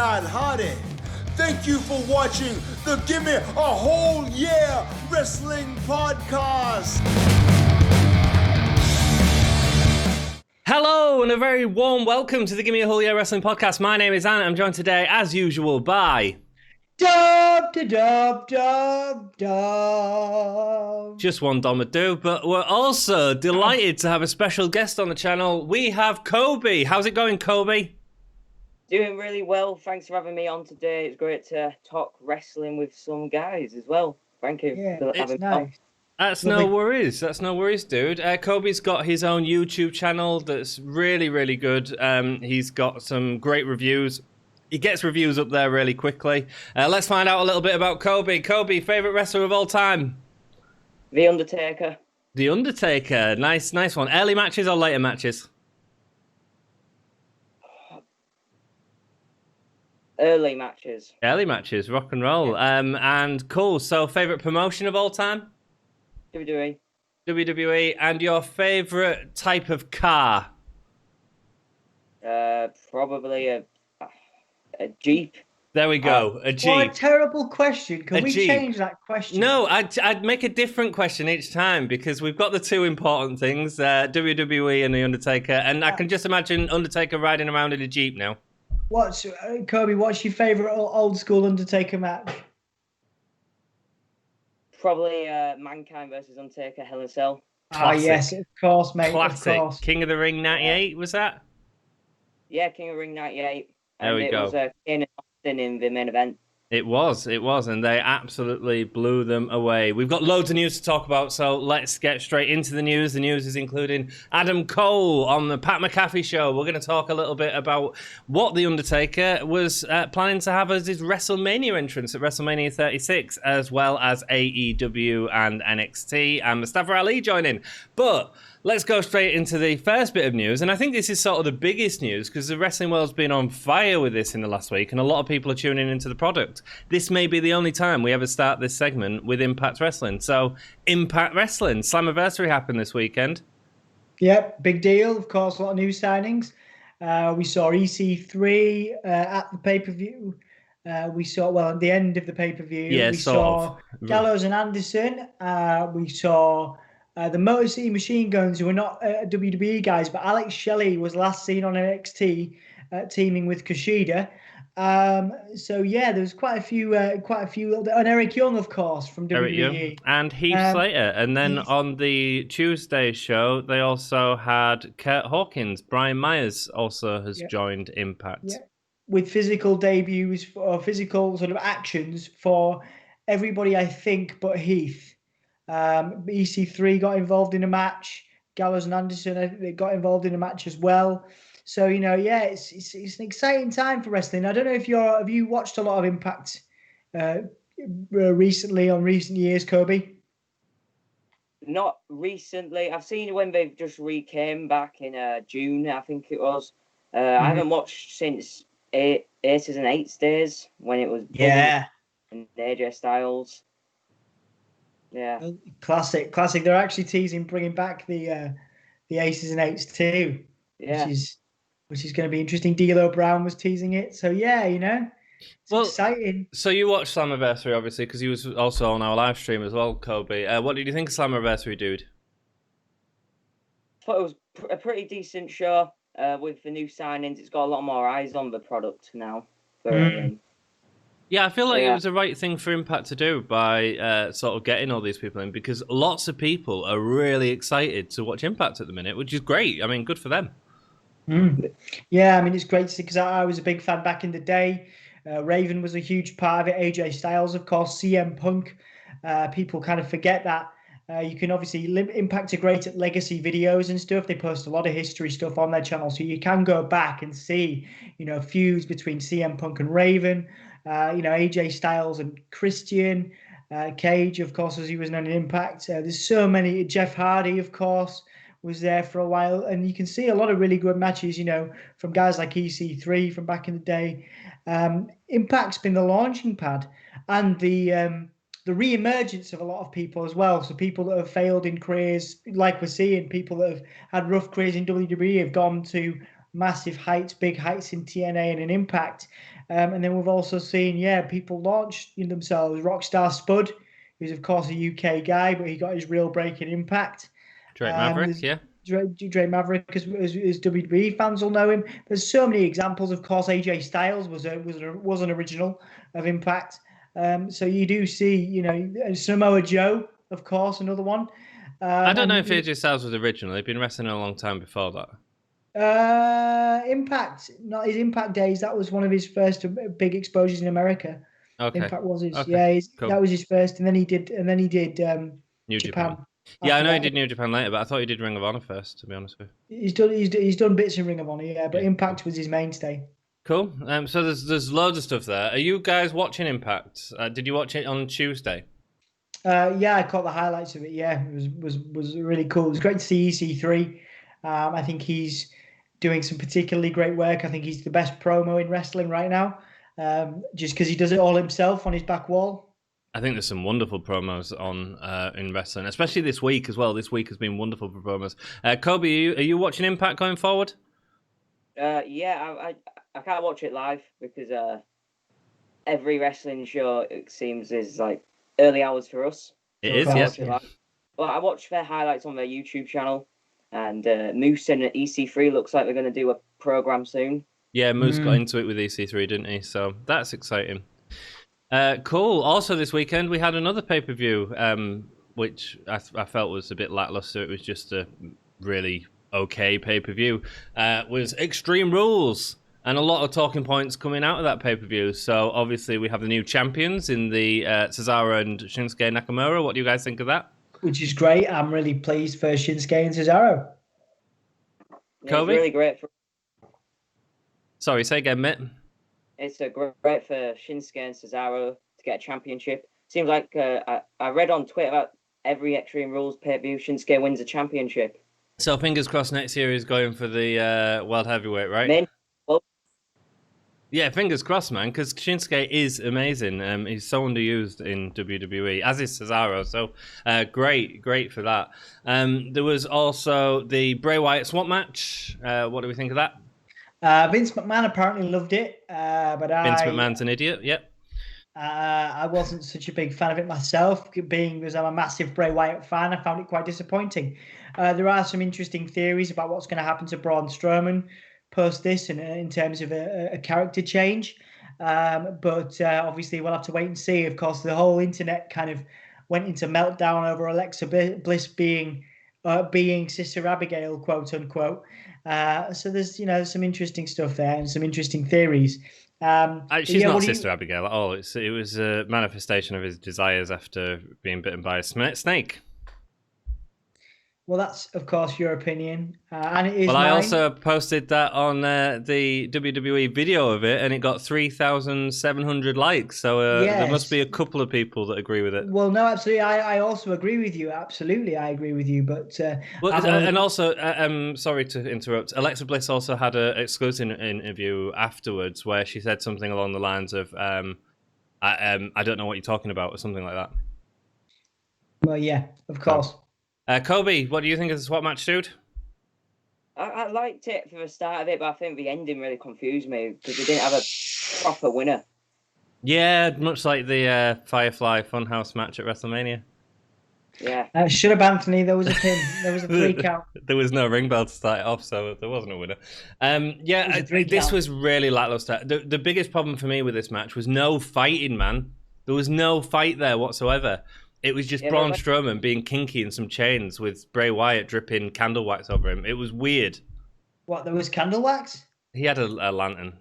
Matt Hardy. Thank you for watching the Gimme A Hull Yeah Wrestling Podcast. Hello and a very warm welcome to the Gimme A Hull Yeah Wrestling Podcast. My name is Ant. I'm joined today, as usual, by... Dub. Just one Dom would do, but we're also delighted to have a special guest on the channel. We have Coby. How's it going, Coby? Doing really well. Thanks for having me on today. It's great to talk wrestling with some guys as well. Thank you for having me on. That's no worries. That's no worries, dude. Coby's got his own YouTube channel that's really, really good. He's got some great reviews. He gets reviews up there really quickly. Let's find out a little bit about Coby. Coby, favorite wrestler of all time? The Undertaker. The Undertaker. Nice one. Early matches or later matches? Early matches. Early matches, rock and roll. And cool. So, favorite promotion of all time? WWE. WWE. And your favorite type of car? Probably a Jeep. There we go. A Jeep. What a terrible question. Can we change that question? No, I'd make a different question each time because we've got the two important things, WWE and The Undertaker. And I can just imagine Undertaker riding around in a Jeep now. Coby, what's your favourite old school Undertaker match? Probably Mankind versus Undertaker, Hell in a Cell. Classic. Yes, of course, mate. Classic. Of course. King of the Ring 98, was that? Yeah, King of the Ring 98. There we go. It was Kane and Austin in the main event. It was, and they absolutely blew them away. We've got loads of news to talk about, so let's get straight into the news. The news is including Adam Cole on the Pat McAfee show. We're going to talk a little bit about what The Undertaker was planning to have as his WrestleMania entrance at WrestleMania 36, as well as AEW and NXT, and Mustafa Ali joining. But let's go straight into the first bit of news, and I think this is sort of the biggest news because the wrestling world's been on fire with this in the last week, and a lot of people are tuning into the product. This may be the only time we ever start this segment with Impact Wrestling. So, Impact Wrestling, Slammiversary happened this weekend. Yep, big deal. Of course, a lot of new signings. We saw EC3 at the pay-per-view. We saw, at the end of the pay-per-view, we saw Gallows and Anderson. We saw the Motor City Machine Guns, who are not WWE guys, but Alex Shelley was last seen on NXT teaming with Kushida. So yeah, there was quite a few little bit, and Eric Young, of course, from WWE. Eric Young and Heath Slater. And then on the Tuesday show, they also had Kurt Hawkins. Brian Myers also has joined Impact. Yeah. With physical debuts or physical sort of actions for everybody, I think, but Heath. EC3 got involved in a match. Gallows and Anderson, they got involved in a match as well. So, it's an exciting time for wrestling. I don't know if have you watched a lot of Impact recently on recent years, Coby? Not recently. I've seen when they've just came back in June, I think it was. I haven't watched since Aces and Eights days when it was Buddy and AJ Styles. Yeah, classic. They're actually teasing bringing back the Aces and Eights too. Yeah, which is going to be interesting. D'Lo Brown was teasing it, so it's exciting. So you watched Slammiversary, obviously, because he was also on our live stream as well, Coby. What did you think of Slammiversary, dude? I thought it was a pretty decent show with the new signings. It's got a lot more eyes on the product now. Yeah, I feel like it was the right thing for Impact to do by sort of getting all these people in, because lots of people are really excited to watch Impact at the minute, which is great. I mean, good for them. Yeah, I mean, it's great to see because I was a big fan back in the day. Raven was a huge part of it. AJ Styles, of course, CM Punk. People kind of forget that. You can obviously Impact are great at legacy videos and stuff. They post a lot of history stuff on their channel, so you can go back and see, feuds between CM Punk and Raven. AJ Styles and Christian Cage, of course, as he was known in Impact. There's so many. Jeff Hardy, of course, was there for a while, and you can see a lot of really good matches, from guys like EC3 from back in the day. Impact's been the launching pad and the re-emergence of a lot of people as well. So people that have failed in careers, like we're seeing, people that have had rough careers in WWE have gone to massive heights, big heights in TNA and in Impact. And then we've also seen, people launch themselves. Rockstar Spud, who's of course a UK guy, but he got his real break in Impact. Drake Maverick, yeah. Drake Maverick, as WWE fans will know him. There's so many examples. Of course, AJ Styles was an original of Impact. So you do see, Samoa Joe, of course, another one. I don't know if AJ Styles was original. He'd been wrestling a long time before that. Impact, not his Impact days. That was one of his first big exposures in America. Okay. Impact was his, cool. That was his first, and then he did New Japan. Yeah, I know he did New Japan later, but I thought he did Ring of Honor first, to be honest with you. He's done bits in Ring of Honor, but Impact was his mainstay. Cool. So there's loads of stuff there. Are you guys watching Impact? Did you watch it on Tuesday? I caught the highlights of it. Yeah, it was really cool. It was great to see EC3. I think he's doing some particularly great work. I think he's the best promo in wrestling right now, just because he does it all himself on his back wall. I think there's some wonderful promos on in wrestling, especially this week as well. This week has been wonderful for promos. Coby, are you watching Impact going forward? I can't watch it live because every wrestling show, it seems, is like early hours for us. It is, yes. Well, I watch their highlights on their YouTube channel, and Moose and EC3 looks like they're going to do a program soon. Yeah, Moose got into it with EC3, didn't he? So that's exciting. Cool. Also this weekend, we had another pay-per-view, which I felt was a bit lackluster. It was just a really okay pay-per-view. Was Extreme Rules. And a lot of talking points coming out of that pay-per-view. So obviously we have the new champions in the Cesaro and Shinsuke Nakamura. What do you guys think of that? Which is great. I'm really pleased for Shinsuke and Cesaro. Yeah, it's really great. Sorry, say again, Mitt. It's great for Shinsuke and Cesaro to get a championship. Seems like I read on Twitter about every Extreme Rules pay-per-view, Shinsuke wins a championship. So fingers crossed next year he's going for the World Heavyweight, right? Yeah, fingers crossed, man, because Shinsuke is amazing. He's so underused in WWE, as is Cesaro. So great for that. There was also the Bray Wyatt swamp match. What do we think of that? Vince McMahon apparently loved it, but Vince McMahon's an idiot. Yep. I wasn't such a big fan of it myself, because I'm a massive Bray Wyatt fan. I found it quite disappointing. There are some interesting theories about what's going to happen to Braun Strowman post this, and in terms of a character change, but obviously we'll have to wait and see. Of course, the whole internet kind of went into meltdown over Alexa Bliss being Sister Abigail, quote unquote. So there's some interesting stuff there and some interesting theories. She's not Sister Abigail at all. It was a manifestation of his desires after being bitten by a snake. Well, that's, of course, your opinion, and it is Well, mine. I also posted that on the WWE video of it, and it got 3,700 likes, so there must be a couple of people that agree with it. Well, no, absolutely. I also agree with you. Absolutely, I agree with you, but... and also, sorry to interrupt, Alexa Bliss also had an exclusive interview afterwards where she said something along the lines of, I don't know what you're talking about, or something like that. Well, yeah, of course. Coby, what do you think of the swap match, dude? I liked it for the start of it, but I think the ending really confused me because we didn't have a proper winner. Yeah, much like the Firefly Funhouse match at WrestleMania. Yeah. Shut up, Anthony. There was a pin. There was a 3 count. There was no ring bell to start it off, so there wasn't a winner. This was really lackluster. The biggest problem for me with this match was no fighting, man. There was no fight there whatsoever. It was just Braun Strowman being kinky in some chains with Bray Wyatt dripping candle wax over him. It was weird. What, there was candle wax? He had a lantern.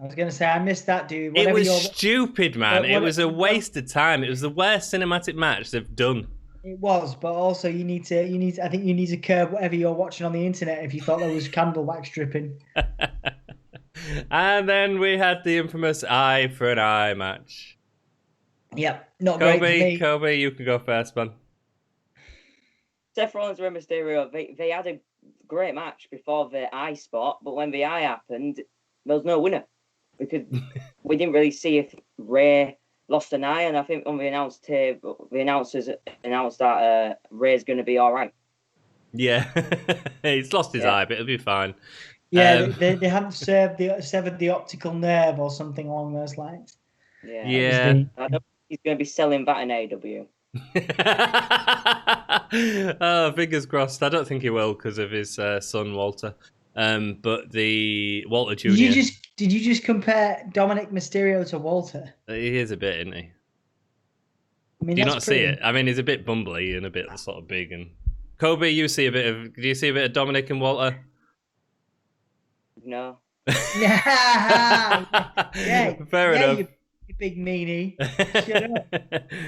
I was going to say, I missed that, dude. It was stupid, man. It was a waste of time. It was the worst cinematic match they've done. It was, but also I think you need to curb whatever you're watching on the internet if you thought there was candle wax dripping. And then we had the infamous eye for an eye match. Yeah, not great for me. Coby, you can go first, man. Seth Rollins and Rey Mysterio, they had a great match before the eye spot, but when the eye happened, there was no winner because we didn't really see if Rey lost an eye, and I think on the announcers announced that Rey's going to be all right. Yeah, he's lost his eye, but it'll be fine. Yeah, they haven't severed the optical nerve or something along those lines. Yeah. I don't think he's going to be selling that in AEW. Oh, fingers crossed. I don't think he will because of his son Walter. But the Walter Jr. Did you just compare Dominic Mysterio to Walter? He is a bit, isn't he? I mean, Do you that's not see it? I mean, he's a bit bumbly and a bit sort of big. And Kobe, do you see a bit of Dominic and Walter? No. Yeah, Fair enough. You big meanie. Shut up.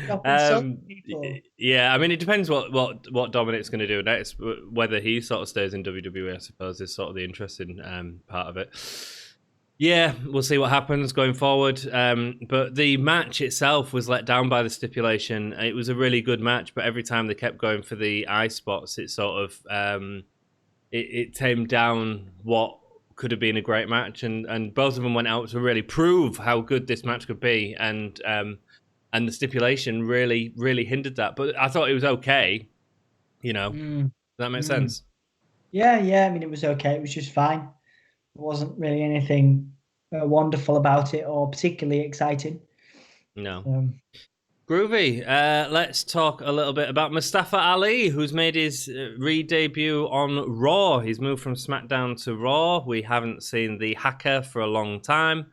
Stop insulting people. Yeah, I mean, it depends what Dominic's going to do next. Whether he sort of stays in WWE, I suppose, is sort of the interesting part of it. Yeah, we'll see what happens going forward. But the match itself was let down by the stipulation. It was a really good match, but every time they kept going for the eye spots, it sort of it tamed down what could have been a great match, and both of them went out to really prove how good this match could be, and the stipulation really hindered that. But I thought it was okay, Does that make sense? Yeah. I mean, it was okay. It was just fine. There wasn't really anything wonderful about it or particularly exciting. No. Groovy. Let's talk a little bit about Mustafa Ali, who's made his re-debut on Raw. He's moved from SmackDown to Raw. We haven't seen the hacker for a long time.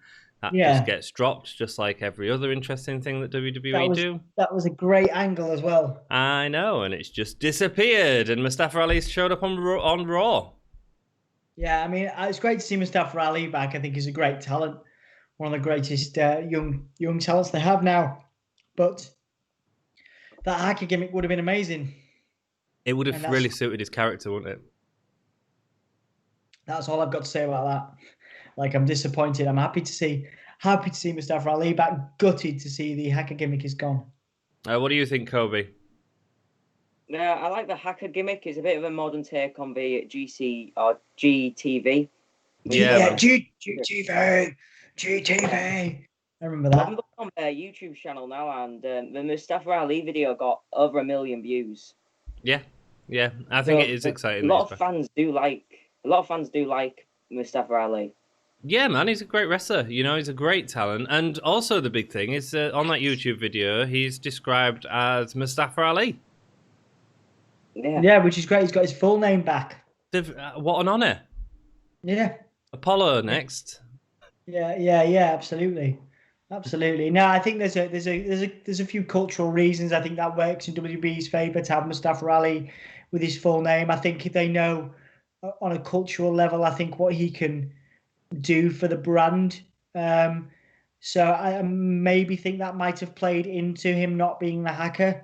That just gets dropped, just like every other interesting thing that WWE do. That was a great angle as well. I know, and it's just disappeared. And Mustafa Ali showed up on Raw. Yeah, I mean, it's great to see Mustafa Ali back. I think he's a great talent, one of the greatest young talents they have now. But that hacker gimmick would have been amazing. It would have really suited his character, wouldn't it? That's all I've got to say about that. Like, I'm disappointed. I'm happy to see Mustafa Ali back. Gutted to see the hacker gimmick is gone. What do you think, Kobe? Yeah, I like the hacker gimmick. It's a bit of a modern take on the GC or GTV. Yeah, GTV. I remember that. I'm looking on their YouTube channel now, and the Mustafa Ali video got over 1 million views. Yeah. I think it is exciting. A lot of fans do like Mustafa Ali. Yeah, man, he's a great wrestler. He's a great talent. And also the big thing is on that YouTube video, he's described as Mustafa Ali. Yeah, which is great. He's got his full name back. What an honor. Yeah. Apollo next. Yeah, absolutely. No, I think there's a few cultural reasons. I think that works in WWE's favor to have Mustafa Ali with his full name. I think they know on a cultural level, I think what he can do for the brand. So I maybe think that might have played into him not being the hacker,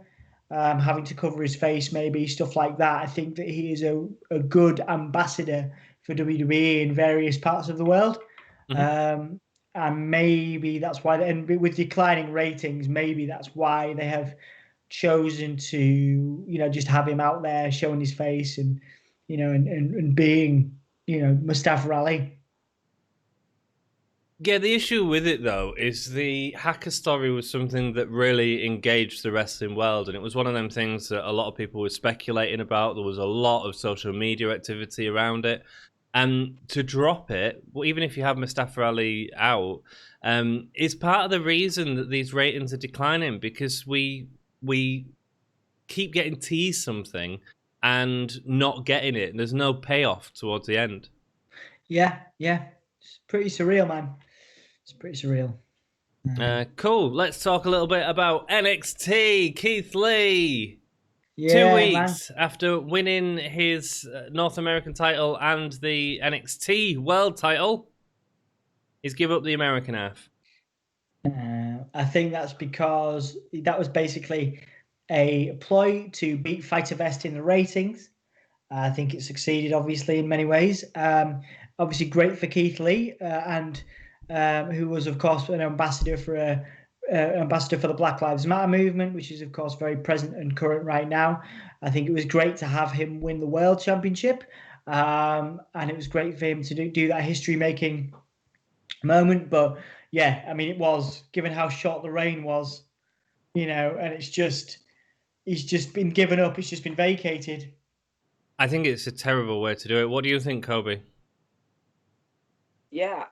having to cover his face, maybe stuff like that. I think that he is a good ambassador for WWE in various parts of the world. Mm-hmm. And maybe that's why, and with declining ratings, maybe that's why they have chosen to, just have him out there showing his face and, and being, Mustafa Ali. Yeah, the issue with it, though, is the hacker story was something that really engaged the wrestling world. And it was one of them things that a lot of people were speculating about. There was a lot of social media activity around it. And to drop it, well, even if you have Mustafa Ali out, is part of the reason that these ratings are declining, because we keep getting teased something and not getting it. And there's no payoff towards the end. Yeah. It's pretty surreal, man. It's pretty surreal. Cool. Let's talk a little bit about NXT. Keith Lee. Yeah, 2 weeks after winning his North American title and the NXT World title, he's give up the American half. I think that's because that was basically a ploy to beat Fighter Vest in the ratings. I think it succeeded, obviously, in many ways. Obviously, great for Keith Lee, and who was, of course, an ambassador for the Black Lives Matter movement, which is, of course, very present and current right now. I think it was great to have him win the World Championship, and it was great for him to do that history-making moment. But yeah, I mean, it was, given how short the reign was, and it's just been given up. It's just been vacated. I think it's a terrible way to do it. What do you think, Kobe? Yeah,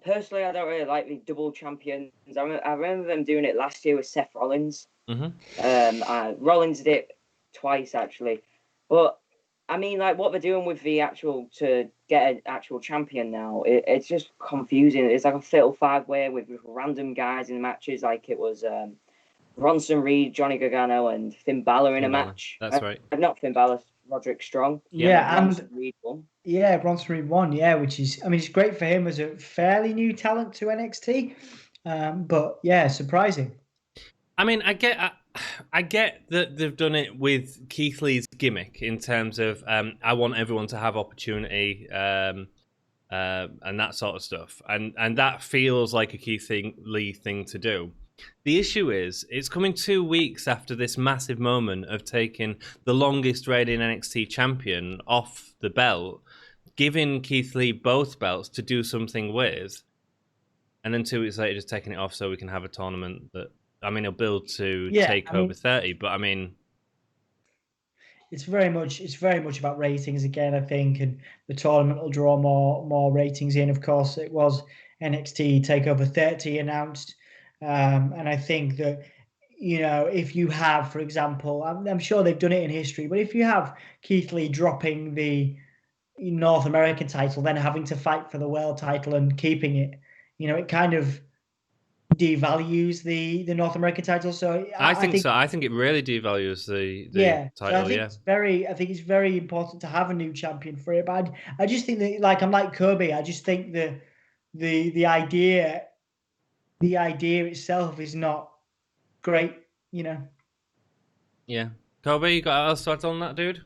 personally, I don't really like the double champions. I remember them doing it last year with Seth Rollins. Rollins did it twice actually, but I mean, like what they're doing with the actual to get an actual champion now, it's just confusing. It's like a fatal 5-way with random guys in the matches, like it was Bronson Reed, Johnny Gargano, and Finn Balor in a match. That's right. Not Finn Balor, Roderick Strong. Yeah, Bronson Reed won. Yeah, Bronson Reed won. Yeah, which is, I mean, it's great for him as a fairly new talent to NXT. But yeah, surprising. I mean, I get that they've done it with Keith Lee's gimmick in terms of I want everyone to have opportunity and that sort of stuff, and that feels like a Keith Lee thing to do. The issue is, it's coming 2 weeks after this massive moment of taking the longest reigning NXT champion off the belt, giving Keith Lee both belts to do something with, and then 2 weeks later just taking it off so we can have a tournament that, I mean, he'll build to take over 30, but I mean, it's very much about ratings again, I think, and the tournament will draw more ratings in. Of course, it was NXT Takeover 30 announced, and I think that, you know, if you have, for example, I'm sure they've done it in history, but if you have Keith Lee dropping the North American title, then having to fight for the world title and keeping it, you know, it kind of devalues the North American title. So I think so. I think it really devalues the title. I think it's very important to have a new champion for it. But I just think that, like, I'm like Coby. I just think the idea itself is not great. You know. Yeah, Coby, you got else to add on that, dude?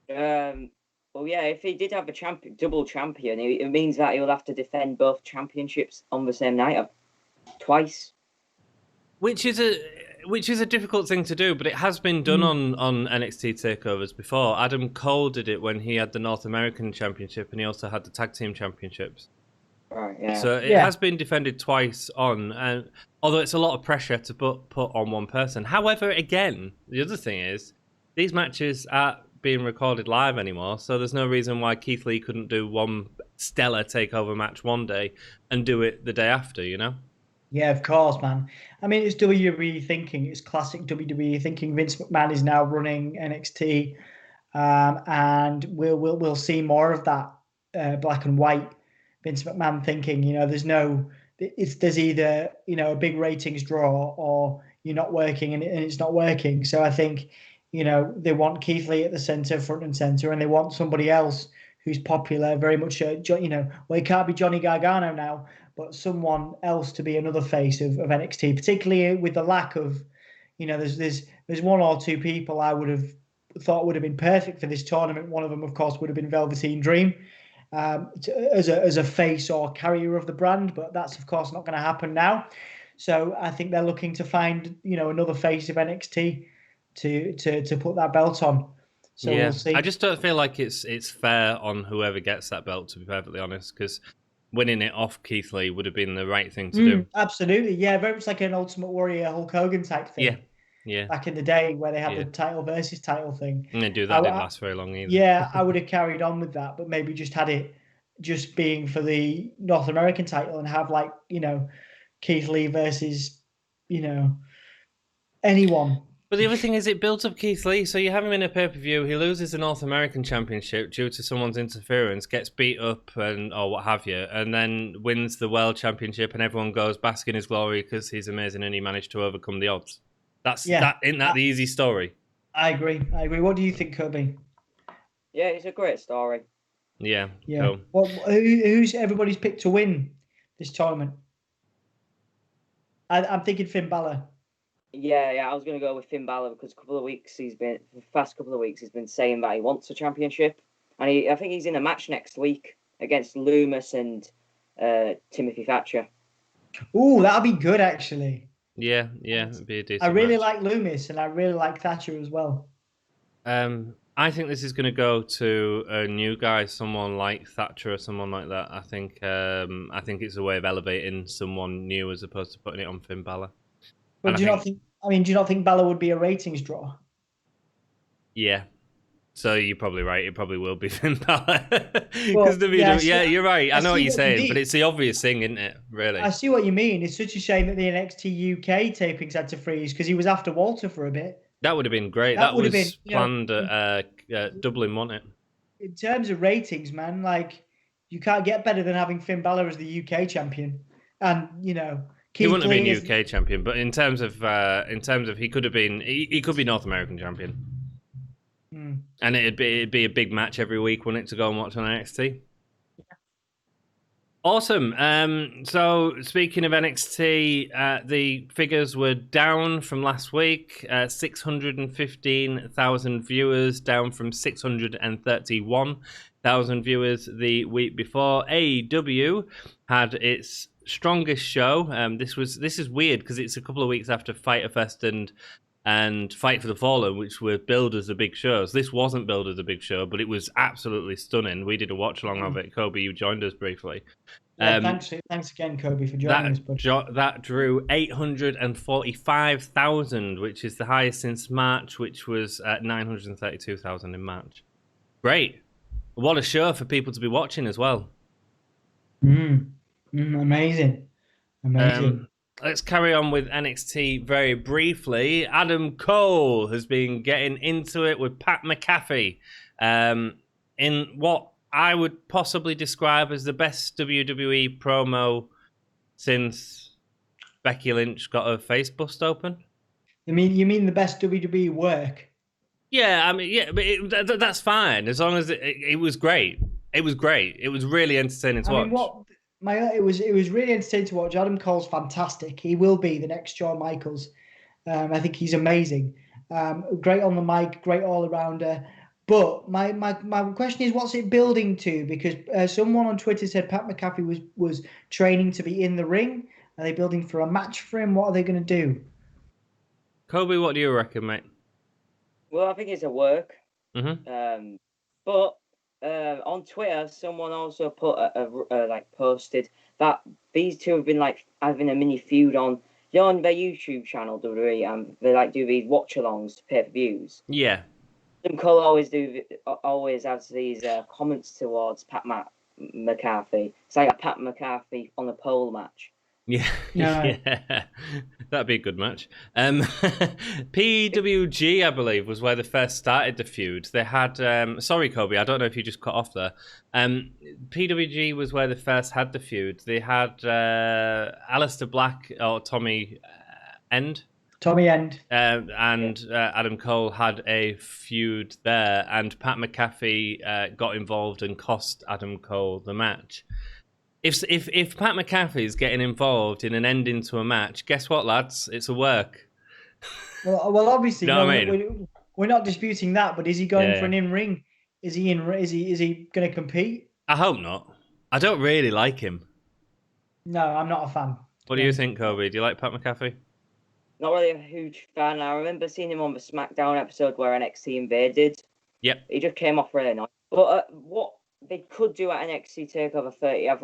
Well, yeah, if he did have a double champion, it means that he'll have to defend both championships on the same night twice. Which is a difficult thing to do, but it has been done on NXT takeovers before. Adam Cole did it when he had the North American Championship, and he also had the Tag Team Championships. Right, yeah. So it has been defended twice on, although it's a lot of pressure to put on one person. However, again, the other thing is, these matches aren't being recorded live anymore, so there's no reason why Keith Lee couldn't do one stellar takeover match one day and do it the day after, you know? Yeah, of course, man. I mean, it's WWE thinking. It's classic WWE thinking. Vince McMahon is now running NXT, and we'll see more of that black and white Vince McMahon thinking. You know, there's either, you know, a big ratings draw or you're not working and it's not working. So I think, you know, they want Keith Lee at the center, front and center, and they want somebody else who's popular, very much, you know, well, it can't be Johnny Gargano now, but someone else to be another face of NXT, particularly with the lack of, you know, there's one or two people I would have thought would have been perfect for this tournament. One of them, of course, would have been Velveteen Dream as a face or carrier of the brand, but that's, of course, not going to happen now. So I think they're looking to find, you know, another face of NXT to put that belt on. So yeah, we'll see. I just don't feel like it's fair on whoever gets that belt, to be perfectly honest, because winning it off Keith Lee would have been the right thing to do. Absolutely, yeah, very much like an Ultimate Warrior Hulk Hogan type thing. Yeah. Back in the day where they had the title versus title thing. And they do that, didn't last very long either. Yeah, I would have carried on with that, but maybe just had it just being for the North American title and have, like, you know, Keith Lee versus, you know, anyone. But the other thing is, it builds up Keith Lee. So you have him in a pay-per-view, he loses the North American Championship due to someone's interference, gets beat up or what have you, and then wins the World Championship, and everyone goes bask in his glory because he's amazing and he managed to overcome the odds. Isn't that the easy story? I agree. What do you think, Coby? Yeah, it's a great story. Yeah. Cool. Who's everybody's picked to win this tournament? I'm thinking Finn Balor. Yeah, I was going to go with Finn Balor because the past couple of weeks he's been saying that he wants a championship, and I think he's in a match next week against Loomis and Timothy Thatcher. Ooh, that'll be good, actually. Yeah, it'd be a decent I really match. like Loomis, and I really like Thatcher as well. I think this is going to go to a new guy, someone like Thatcher or someone like that. I think it's a way of elevating someone new as opposed to putting it on Finn Balor. But do you not think Balor would be a ratings draw? Yeah. So you're probably right. It probably will be Finn Balor. Well, Yeah, you're right. I know what you're saying, but mean. it's the obvious thing, isn't it? Really. I see what you mean. It's such a shame that the NXT UK tapings had to freeze because he was after Walter for a bit. That would have been great. That would have been planned at Dublin, wasn't it? In terms of ratings, man, like you can't get better than having Finn Balor as the UK champion, and He wouldn't have been UK champion, but in terms of he could have been he could be North American champion. And it'd be a big match every week, wouldn't it, to go and watch on NXT? Yeah. Awesome. So speaking of NXT, the figures were down from last week. 615,000 viewers, down from 631,000 viewers the week before. AEW had its strongest show. This is weird because it's a couple of weeks after Fyter Fest and Fight for the Fallen, which were billed as the big shows. This wasn't billed as a big show, but it was absolutely stunning. We did a watch along of it. Coby, you joined us briefly. Yeah, thanks again, Coby, for joining us. That drew 845,000, which is the highest since March, which was 932,000 in March. Great. What a show for people to be watching as well. Amazing. Let's carry on with NXT very briefly. Adam Cole has been getting into it with Pat McAfee in what I would possibly describe as the best WWE promo since Becky Lynch got her face bust open. You mean the best WWE work? Yeah, I mean, but that's fine as long as it was great. It was great. It was really entertaining to watch. It was really entertaining to watch. Adam Cole's fantastic. He will be the next Shawn Michaels. I think he's amazing. Great on the mic, great all arounder. But my question is, what's it building to? Because someone on Twitter said Pat McAfee was training to be in the ring. Are they building for a match for him? What are they going to do? Coby, what do you reckon, mate? Well, I think it's a work. Mm-hmm. But on Twitter, someone also put posted that these two have been having a mini feud on their YouTube channel, WWE, and they do these watch-alongs to pay-per-views. Yeah. Adam Cole always has these comments towards Pat McAfee. It's like a Pat McAfee on a pole match. Yeah. That'd be a good match. PWG, I believe, was where they first started the feud. They had sorry, Coby, I don't know if you just cut off there. PWG was where they first had the feud. They had Aleister Black or Tommy End. And Adam Cole had a feud there, and Pat McAfee got involved and cost Adam Cole the match. If Pat McAfee's getting involved in an ending to a match, guess what, lads? It's a work. Well, obviously, you know what I mean? We're not disputing that. But is he going for an in-ring? Is he going to compete? I hope not. I don't really like him. No, I'm not a fan. What do you think, Coby? Do you like Pat McAfee? Not really a huge fan. I remember seeing him on the SmackDown episode where NXT invaded. Yep. He just came off really nice. But what they could do at NXT TakeOver 30, have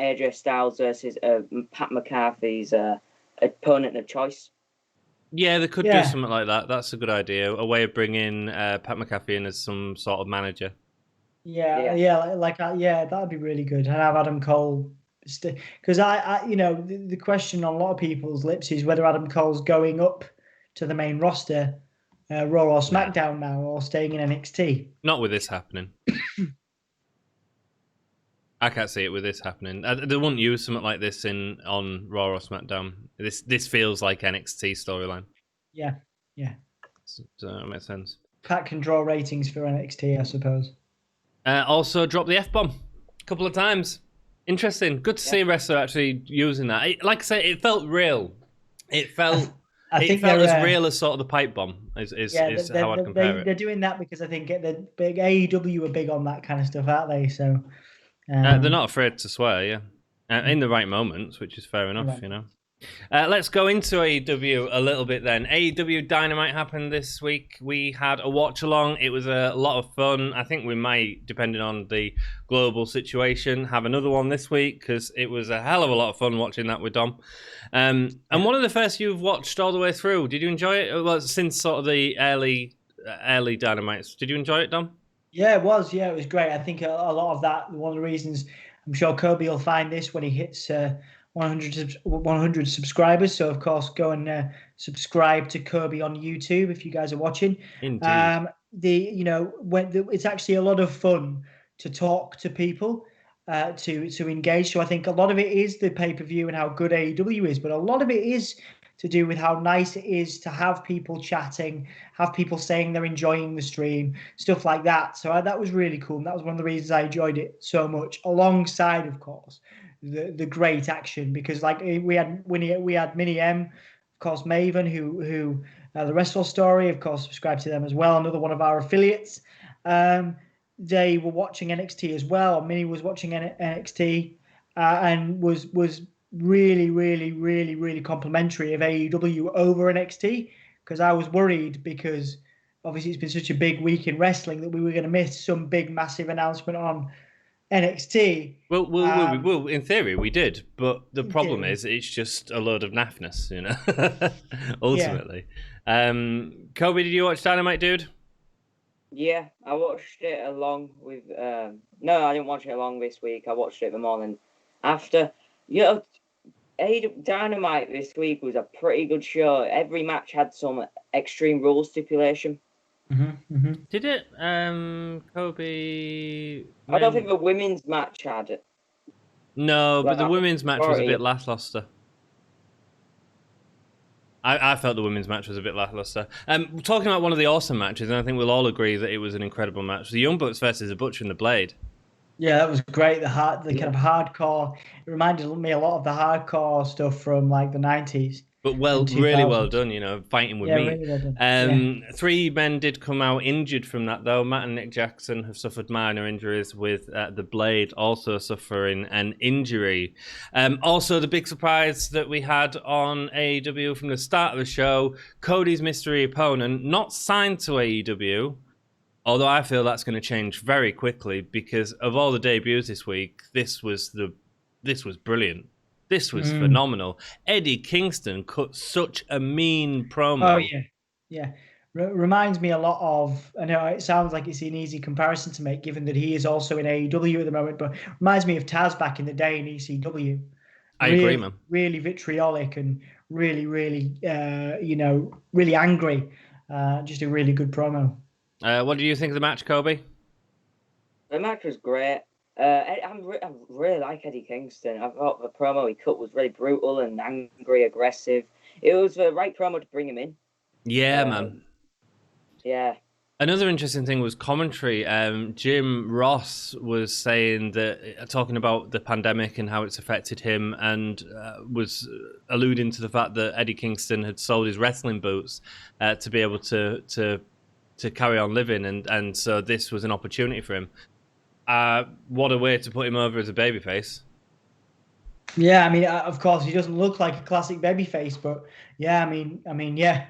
AJ Styles versus Pat McAfee's opponent of choice. Yeah, they could do something like that. That's a good idea. A way of bringing Pat McAfee in as some sort of manager. Yeah, that'd be really good. And have Adam Cole, because the question on a lot of people's lips is whether Adam Cole's going up to the main roster, Raw or SmackDown now, or staying in NXT. Not with this happening. I can't see it with this happening. They wouldn't use something like this on Raw or SmackDown. This feels like NXT storyline. Yeah. So that makes sense. Pat can draw ratings for NXT, I suppose. Also, drop the F-bomb a couple of times. Interesting. Good to see a wrestler actually using that. Like I say, it felt real. It felt as real as sort of the pipe bomb is how I'd compare it. They're doing that because I think the big AEW are big on that kind of stuff, aren't they? So they're not afraid to swear, in the right moments, which is fair enough, Right. Let's go into AEW a little bit then. AEW Dynamite happened this week. We had a watch along. It was a lot of fun. I think we might, depending on the global situation, have another one this week because it was a hell of a lot of fun watching that with Dom. And one of the first you've watched all the way through. Did you enjoy it? Well, since sort of the early early Dynamites. Did you enjoy it, Dom? Yeah, it was. Yeah, it was great. I think a lot of that, one of the reasons, I'm sure Coby will find this when he hits 100 subscribers. So, of course, go and subscribe to Coby on YouTube if you guys are watching. Indeed. It's actually a lot of fun to talk to people, to engage. So I think a lot of it is the pay-per-view and how good AEW is, but a lot of it is to do with how nice it is to have people chatting, have people saying they're enjoying the stream, stuff like that. So that was really cool. And that was one of the reasons I enjoyed it so much, alongside, of course, the great action. Because like we had Minnie M, of course, Maven, who the Wrestle Story, of course, subscribe to them as well. Another one of our affiliates. They were watching NXT as well. Minnie was watching NXT and was really, really, really, really complimentary of AEW over NXT, because I was worried, because obviously it's been such a big week in wrestling that we were going to miss some big, massive announcement on NXT. Well, in theory, we did, but the problem is it's just a load of naffness, you know. Ultimately, Coby, did you watch Dynamite, dude? Yeah, I watched it along with. No, I didn't watch it along this week. I watched it the morning after. You know, Dynamite this week was a pretty good show. Every match had some Extreme Rules stipulation. Did it, Coby? I don't think the women's match had it. No, but the women's match was a bit lackluster. I felt the women's match was a bit lackluster. Talking about one of the awesome matches, and I think we'll all agree that it was an incredible match. The Young Bucks versus the Butcher and the Blade. Yeah, that was great. The kind of hardcore. It reminded me a lot of the hardcore stuff from like the 90s. But really well done, you know, fighting with me. Really well done. 3 men did come out injured from that, though. Matt and Nick Jackson have suffered minor injuries, with the Blade also suffering an injury. Also, the big surprise that we had on AEW from the start of the show, Cody's mystery opponent, not signed to AEW, although I feel that's going to change very quickly, because of all the debuts this week, this was brilliant. This was phenomenal. Eddie Kingston cut such a mean promo. Oh, yeah. Reminds me a lot of, I know it sounds like it's an easy comparison to make, given that he is also in AEW at the moment, but reminds me of Taz back in the day in ECW. I agree, man. Really vitriolic and really, really, really angry. Just a really good promo. What do you think of the match, Coby? The match was great. I really like Eddie Kingston. I thought the promo he cut was really brutal and angry, aggressive. It was the right promo to bring him in. Yeah, man. Yeah. Another interesting thing was commentary. Jim Ross was saying that, talking about the pandemic and how it's affected him, and was alluding to the fact that Eddie Kingston had sold his wrestling boots to be able to carry on living, and so this was an opportunity for him. What a way to put him over as a babyface. Yeah, I mean, of course, he doesn't look like a classic babyface, but yeah, I mean, yeah,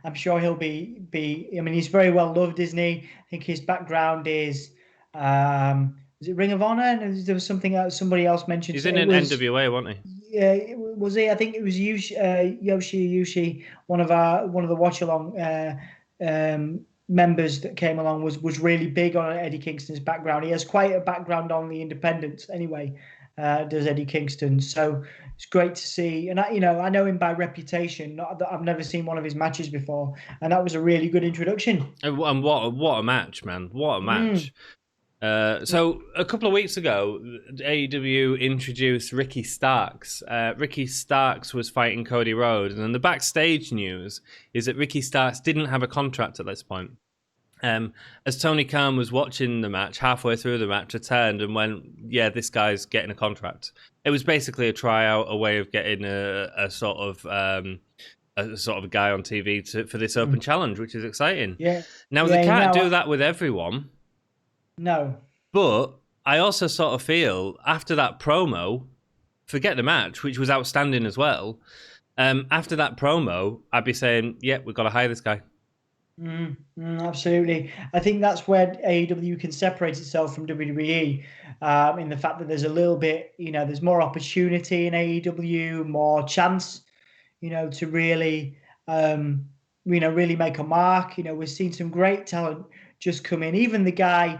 I'm sure he'll be. I mean, he's very well loved, isn't he? I think his background is it Ring of Honor? And there was something else somebody else mentioned. He's in an NWA, wasn't he? Yeah, was he? I think it was Yoshi, one of the watch along members that came along, was really big on Eddie Kingston's background. He has quite a background on the independents anyway, does Eddie Kingston. So it's great to see. And I know him by reputation. I've never seen one of his matches before, and that was a really good introduction. And what a match, man. What a match. So a couple of weeks ago, AEW introduced Ricky Starks. Ricky Starks was fighting Cody Rhodes, and then the backstage news is that Ricky Starks didn't have a contract at this point. As Tony Khan was watching the match, halfway through the match, I turned and went, "Yeah, this guy's getting a contract." It was basically a tryout, a way of getting a sort of a guy on TV for this open challenge, which is exciting. Yeah. Now they can't do that with everyone. No. But I also sort of feel, after that promo, forget the match, which was outstanding as well, after that promo, I'd be saying, yeah, we've got to hire this guy. Absolutely. I think that's where AEW can separate itself from WWE, in the fact that there's a little bit, there's more opportunity in AEW, more chance, to really, really make a mark. We've seen some great talent just come in. Even the guy,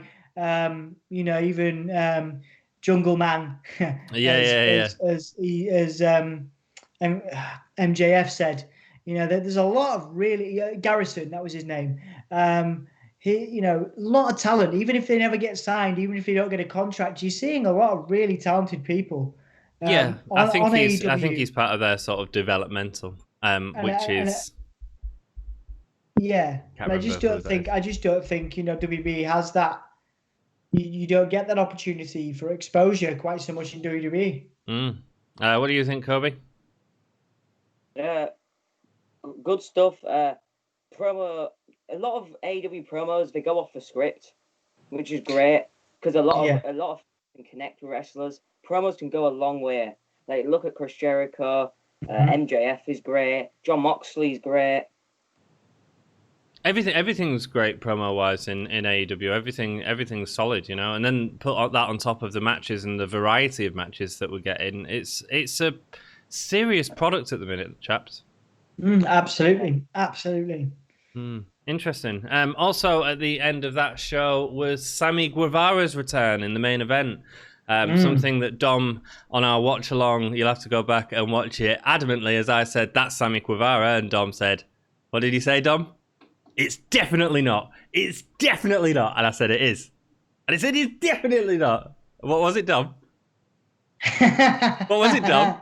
Jungle Man, Yeah. as MJF said, there's a lot of really Garrison, that was his name. A lot of talent. Even if they never get signed, even if they don't get a contract, you're seeing a lot of really talented people. I think on he's AEW. part of their sort of developmental, which is yeah. can't And I remember just who don't that think is. WB has that. You don't get that opportunity for exposure quite so much in WWE. What do you think, Coby? Good stuff. Promo. A lot of AEW promos, they go off the script, which is great because a lot of can connect with wrestlers. Promos can go a long way. Like look at Chris Jericho. MJF is great. John Moxley's great. Everything's great promo wise in AEW. Everything's solid, and then put that on top of the matches and the variety of matches that we're getting. It's a serious product at the minute, chaps. Absolutely. Interesting. Also, at the end of that show was Sammy Guevara's return in the main event. Something that Dom, on our watch along, you'll have to go back and watch it adamantly, as I said, that's Sammy Guevara, and Dom said, what did he say, Dom? It's definitely not. It's definitely not. And I said, it is. And he said, it's definitely not. What was it, Dom? What was it, Dom?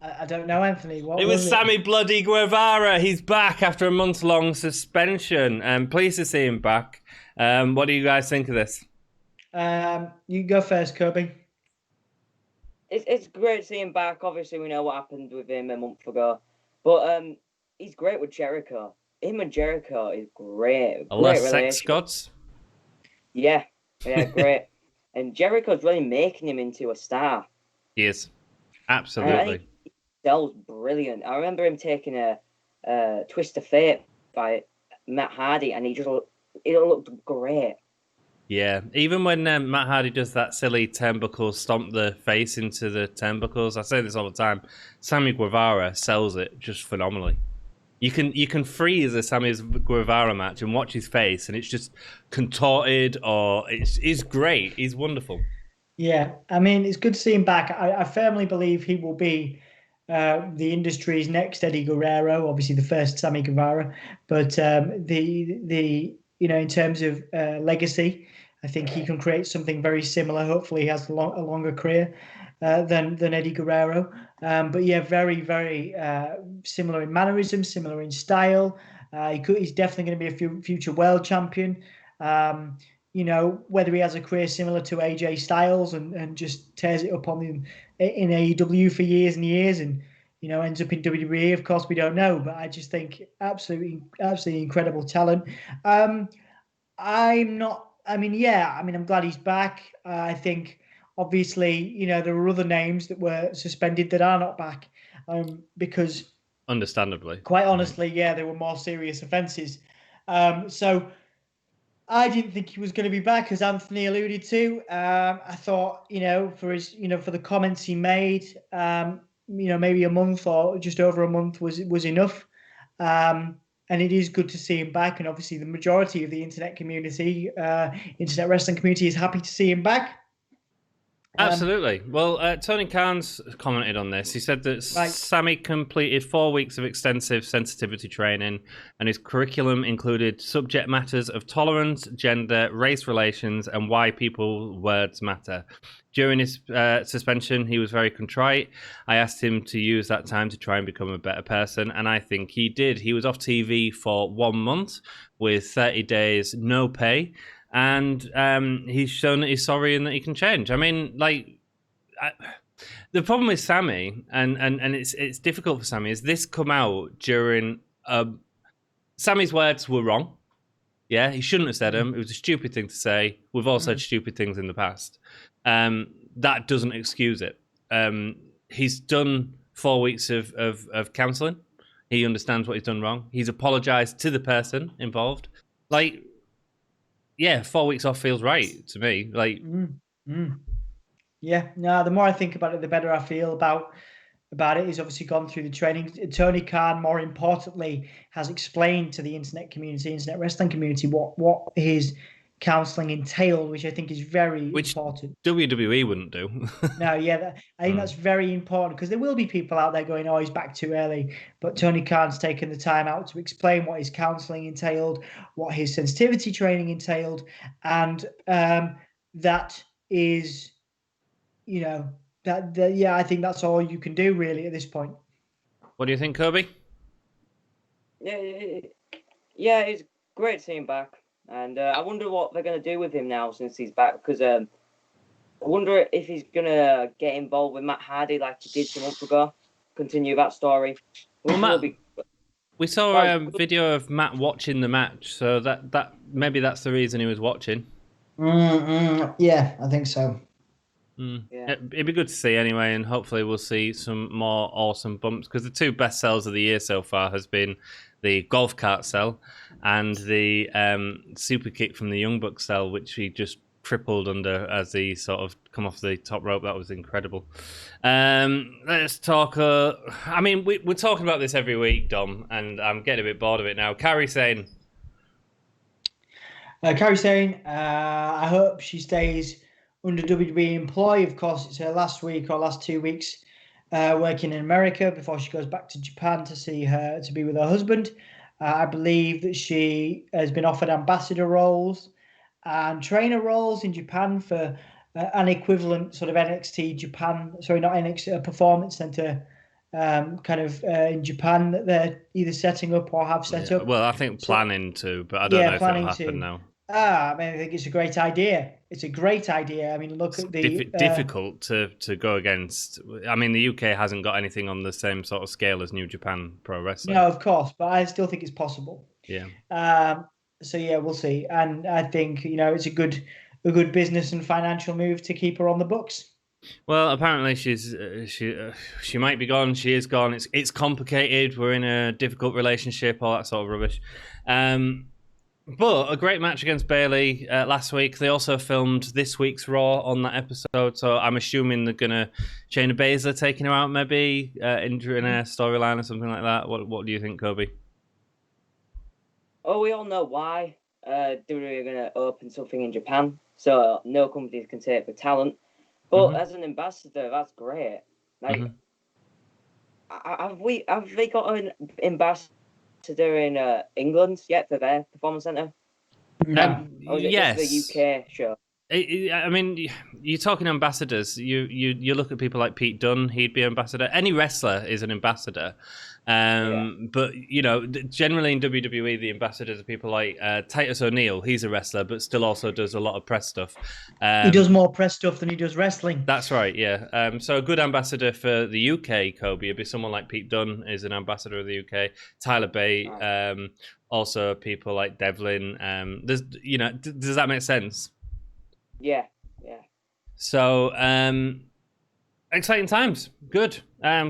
I don't know, Anthony. It was Sammy Bloody Guevara. He's back after a month-long suspension. Pleased to see him back. What do you guys think of this? You go first, Coby. It's great to see him back. Obviously, we know what happened with him a month ago. But he's great with Jericho. Him and Jericho is great. Less sex gods? Yeah, great. And Jericho's really making him into a star. He is. Absolutely. That was brilliant. I remember him taking a twist of fate by Matt Hardy, and it looked great. Yeah, even when Matt Hardy does that silly turnbuckle, stomp the face into the turnbuckles, I say this all the time, Sammy Guevara sells it just phenomenally. You can freeze a Sammy Guevara match and watch his face, and it's just contorted, or it's great. He's wonderful. Yeah, I mean, it's good to see him back. I firmly believe he will be the industry's next Eddie Guerrero, obviously the first Sammy Guevara, but in terms of legacy, I think he can create something very similar. Hopefully, he has a longer career than Eddie Guerrero. But yeah, very, very similar in mannerisms, similar in style. He's definitely going to be a future world champion. Whether he has a career similar to AJ Styles and just tears it up in AEW for years and years and ends up in WWE, of course we don't know, but I just think absolutely incredible talent. I'm glad he's back. I think obviously there are other names that were suspended that are not back because understandably, quite honestly, they were more serious offences. So I didn't think he was going to be back, as Anthony alluded to. I thought, for the comments he made, maybe a month or just over a month was enough. And it is good to see him back. And obviously the majority of the internet community, internet wrestling community, is happy to see him back. Absolutely. Well, Tony Khan's commented on this. He said that Sammy completed 4 weeks of extensive sensitivity training, and his curriculum included subject matters of tolerance, gender, race relations, and why people's words matter. During his suspension, he was very contrite. I asked him to use that time to try and become a better person, and I think he did. He was off TV for 1 month with 30 days no pay. And he's shown that he's sorry and that he can change. I mean, the problem with Sammy, and it's difficult for Sammy, is this come out during... Sammy's words were wrong. Yeah, he shouldn't have said them. It was a stupid thing to say. We've all said stupid things in the past. That doesn't excuse it. He's done 4 weeks of counselling. He understands what he's done wrong. He's apologised to the person involved. Yeah, 4 weeks off feels right to me. Yeah, no, the more I think about it, the better I feel about about it. He's obviously gone through the training. Tony Khan, more importantly, has explained to the internet wrestling community, what his counselling entailed, which I think is very important. WWE wouldn't do. No, yeah, I think that's very important, because there will be people out there going, "Oh, he's back too early." But Tony Khan's taken the time out to explain what his counselling entailed, what his sensitivity training entailed, and that is, I think that's all you can do really at this point. What do you think, Coby? Yeah, it's great to see him back, and I wonder what they're going to do with him now since he's back, because I wonder if he's going to get involved with Matt Hardy like he did 2 months ago, continue that story. We saw a video of Matt watching the match, so that maybe that's the reason he was watching. Yeah, I think so. Yeah. It'd be good to see anyway, and hopefully we'll see some more awesome bumps, because the 2 best sells of the year so far has been the golf cart sell and the super kick from the Young Bucks sell, which he just tripled under as he sort of come off the top rope. That was incredible. Let's talk. We're talking about this every week, Dom, and I'm getting a bit bored of it now. Kairi Sane. I hope she stays under WWE employ. Of course, it's her last 2 weeks working in America before she goes back to Japan to be with her husband. I believe that she has been offered ambassador roles and trainer roles in Japan for an equivalent sort of NXT Japan. Sorry, not NXT, a performance center in Japan that they're either setting up or have set up. Well, I think planning to, but I don't know if it'll happen now. I think it's a great idea. It's a great idea. I mean, look at the difficult to go against. I mean, the UK hasn't got anything on the same sort of scale as New Japan Pro Wrestling. No, of course, but I still think it's possible. Yeah. So yeah, we'll see. And I think it's a good business and financial move to keep her on the books. Well, apparently she might be gone. She is gone. It's complicated. We're in a difficult relationship. All that sort of rubbish. But a great match against Bayley last week. They also filmed this week's Raw on that episode, so I'm assuming they're gonna Shayna Baszler taking her out, maybe in a storyline or something like that. What do you think, Coby? Oh, we all know why WWE are gonna open something in Japan, so no companies can take the talent. But as an ambassador, that's great. Like, have they got an ambassador in England yet for their performance center? Or is it just the UK show? I mean, you're talking ambassadors. You look at people like Pete Dunne. He'd be ambassador. Any wrestler is an ambassador. But generally in WWE, the ambassadors are people like Titus O'Neil. He's a wrestler, but still also does a lot of press stuff. He does more press stuff than he does wrestling. That's right, yeah. So a good ambassador for the UK, Coby, would be someone like Pete Dunne is an ambassador of the UK. Tyler Bate, also people like Devlin. Does that make sense? Yeah. So, exciting times. Good.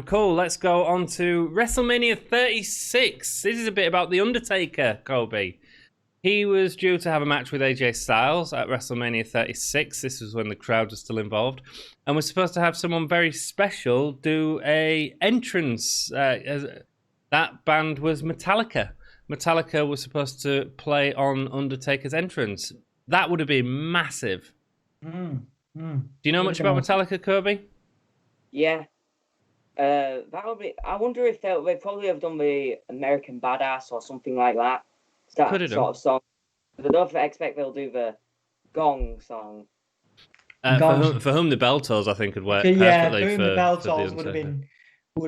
Cool. Let's go on to WrestleMania 36. This is a bit about The Undertaker, Coby. He was due to have a match with AJ Styles at WrestleMania 36. This was when the crowd was still involved. And we're supposed to have someone very special do a entrance. That band was Metallica. Metallica was supposed to play on Undertaker's entrance. That would have been massive. Do you know much about Metallica, Coby? Yeah. That would be. I wonder if they probably have done the American Badass or something like that. That sort of song. I don't expect they'll do the Gong song. For whom the bell tolls, I think, would work perfectly. Yeah, for whom the bell tolls would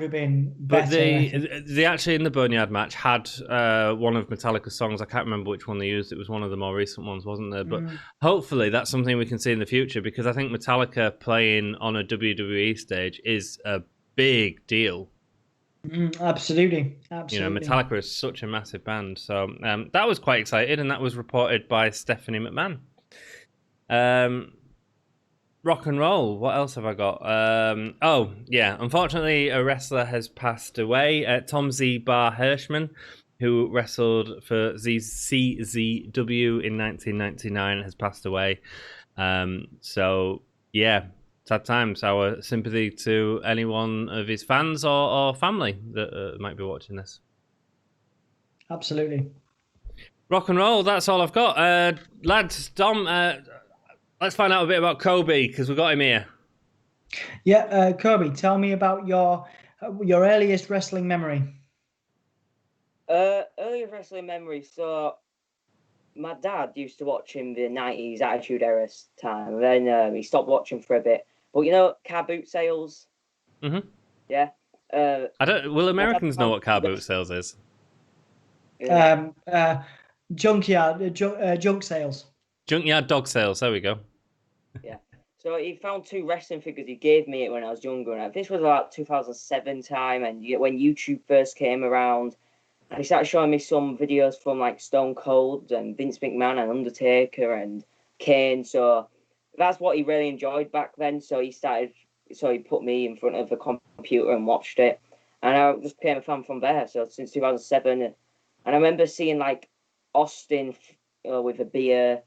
have been better. But they actually in the Boneyard match had one of Metallica's songs. I can't remember which one they used. It was one of the more recent ones, wasn't there? But hopefully that's something we can see in the future, because I think Metallica playing on a WWE stage is a big deal. Absolutely. Metallica is such a massive band. So that was quite exciting, and that was reported by Stephanie McMahon. Rock and roll. What else have I got? Unfortunately, a wrestler has passed away. Tom Z. Bar Hirschman, who wrestled for CZW in 1999, has passed away. sad times. Our sympathy to anyone of his fans or family that might be watching this. Absolutely. Rock and roll, that's all I've got. Lads, Dom, let's find out a bit about Coby, because we've got him here. Yeah, Coby, tell me about your earliest wrestling memory. Earlier wrestling memory. So, my dad used to watch in the 90s Attitude Era time. And then he stopped watching for a bit. But you know, car boot sales? Mm-hmm. Yeah. Will Americans know what car boot sales is? Junkyard, junk sales. Junkyard dog sales, there we go. Yeah. So he found 2 wrestling figures. He gave me it when I was younger. And this was about 2007 time, and when YouTube first came around. And he started showing me some videos from like Stone Cold and Vince McMahon and Undertaker and Kane. So that's what he really enjoyed back then. So he put me in front of the computer and watched it. And I just became a fan from there. So since 2007. And I remember seeing like Austin with a beer,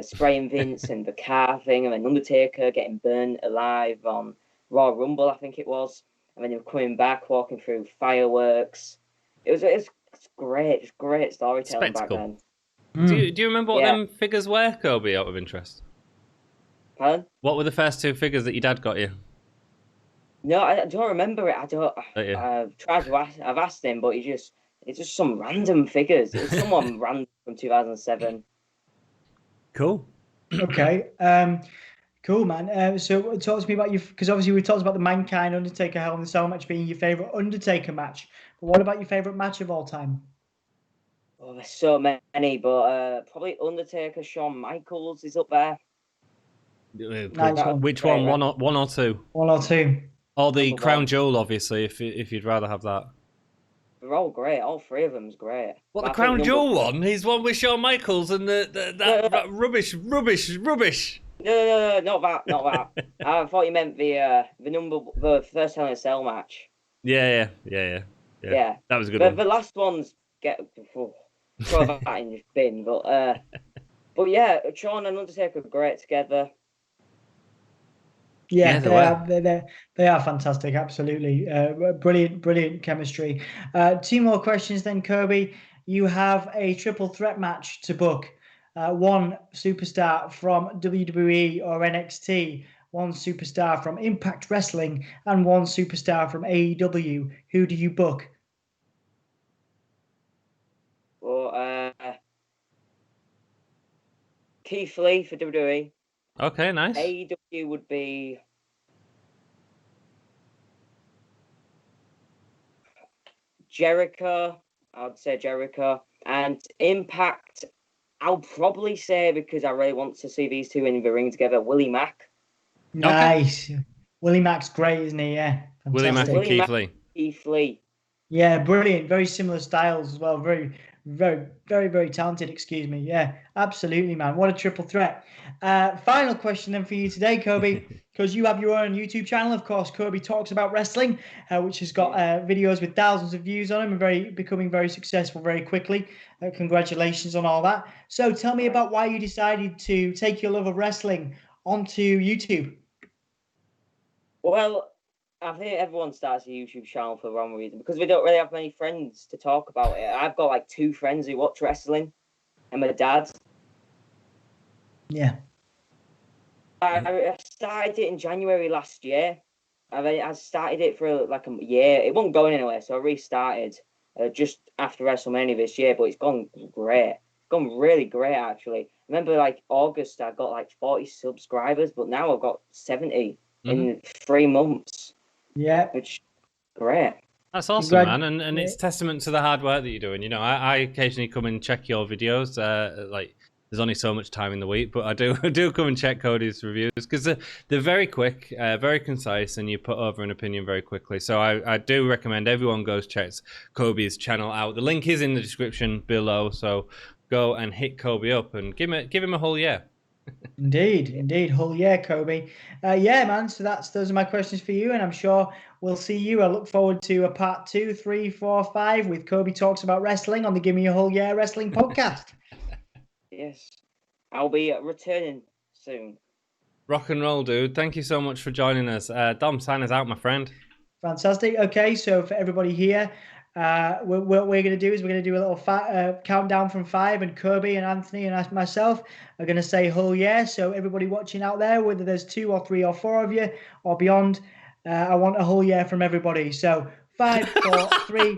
spraying Vince and the car thing, and then Undertaker getting burned alive on Royal Rumble, I think it was. And then they were coming back, walking through fireworks. It was great, just great storytelling Spectacle. back then. Do you remember what them figures were, Coby, out of interest? Pardon? What were the first 2 figures that your dad got you? No, I don't remember it. I've tried to ask. I've asked him, but it's just some random figures. It was someone random from 2007. Cool. Okay. Cool, man. So talk to me about because obviously we talked about the Mankind Undertaker Hell in the Cell match being your favorite Undertaker match. But what about your favorite match of all time? Oh, there's so many, but probably Undertaker Shawn Michaels is up there. Nice one. Which one? One or 2? 1 or 2. Or the Crown Jewel, obviously, if you'd rather have that. They're all great. All 3 of them's great. What, the Crown Jewel one? He's one with Shawn Michaels and that rubbish. No, not that. I thought you meant the first Hell in a Cell match. Yeah. That was a good one. The last ones throw that in your bin, but yeah, Shawn and Undertaker are great together. Yeah, they are fantastic. Absolutely, brilliant chemistry. 2 more questions then, Coby. You have a triple threat match to book. 1 superstar from WWE or NXT, 1 superstar from Impact Wrestling, and 1 superstar from AEW. Who do you book? Well, Keith Lee for WWE. Okay, nice. AEW would be Jericho. I'd say Jericho. And Impact, I'll probably say, because I really want to see these 2 in the ring together, Willie Mack. Nice. Okay. Willie Mack's great, isn't he? Yeah. Fantastic. Willie Mack and Keith Lee. Keith Lee. Yeah, brilliant. Very similar styles as well. Very, very talented. Excuse me. Yeah, absolutely, man. What a triple threat. Final question then for you today, Coby, because you have your own YouTube channel, of course. Coby Talks About Wrestling, which has got videos with thousands of views on them and becoming very successful very quickly. Congratulations on all that. So tell me about why you decided to take your love of wrestling onto YouTube. Well, I think everyone starts a YouTube channel for the wrong reason, because we don't really have many friends to talk about it. I've got like 2 friends who watch wrestling, and my dad. Yeah. I started it in January last year. I started it for like a year. It wasn't going anywhere, so I restarted just after WrestleMania this year. But it's gone great. It's gone really great, actually. I remember like August, I got like 40 subscribers, but now I've got 70 in 3 months. Yeah. Which is great. That's awesome, man. And it's testament to the hard work that you're doing. You know, I occasionally come and check your videos. Like, there's only so much time in the week, but I do come and check Cody's reviews because they're very quick, very concise, and you put over an opinion very quickly. So I do recommend everyone goes checks Coby's channel out. The link is in the description below, so go and hit Coby up and give him a whole yeah. Indeed. Hull yeah, Coby. Yeah, man. So those are my questions for you, and I'm sure we'll see you. I look forward to a part 2, 3, 4, 5 with Coby Talks About Wrestling on the Gimme A Hull Yeah Wrestling podcast. Yes, I'll be returning soon. Rock and roll, dude. Thank you so much for joining us. Dom, sign us out, my friend. Fantastic. Okay, so for everybody here, what we're going to do is we're going to do a little countdown from 5, and Coby and Anthony and myself are going to say Hull Yeah. So everybody watching out there, whether there's 2 or 3 or 4 of you or beyond, I want a Hull Yeah from everybody. So 5, 4, 3,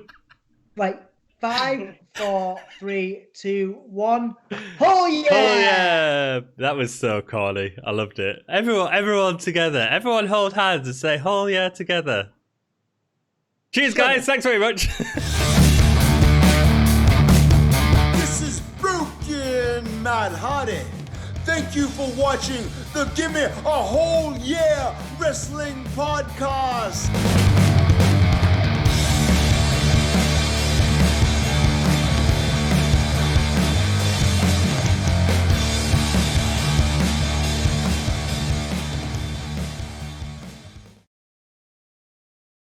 right. 5, 4, 3, 2, 1. Hull Yeah! Hull Yeah! That was so corny. I loved it. Everyone together. Everyone hold hands and say Hull Yeah together. Cheers, guys. Thanks very much. This is Broken Matt Hardy. Thank you for watching the Gimme A Hull Yeah Wrestling Podcast.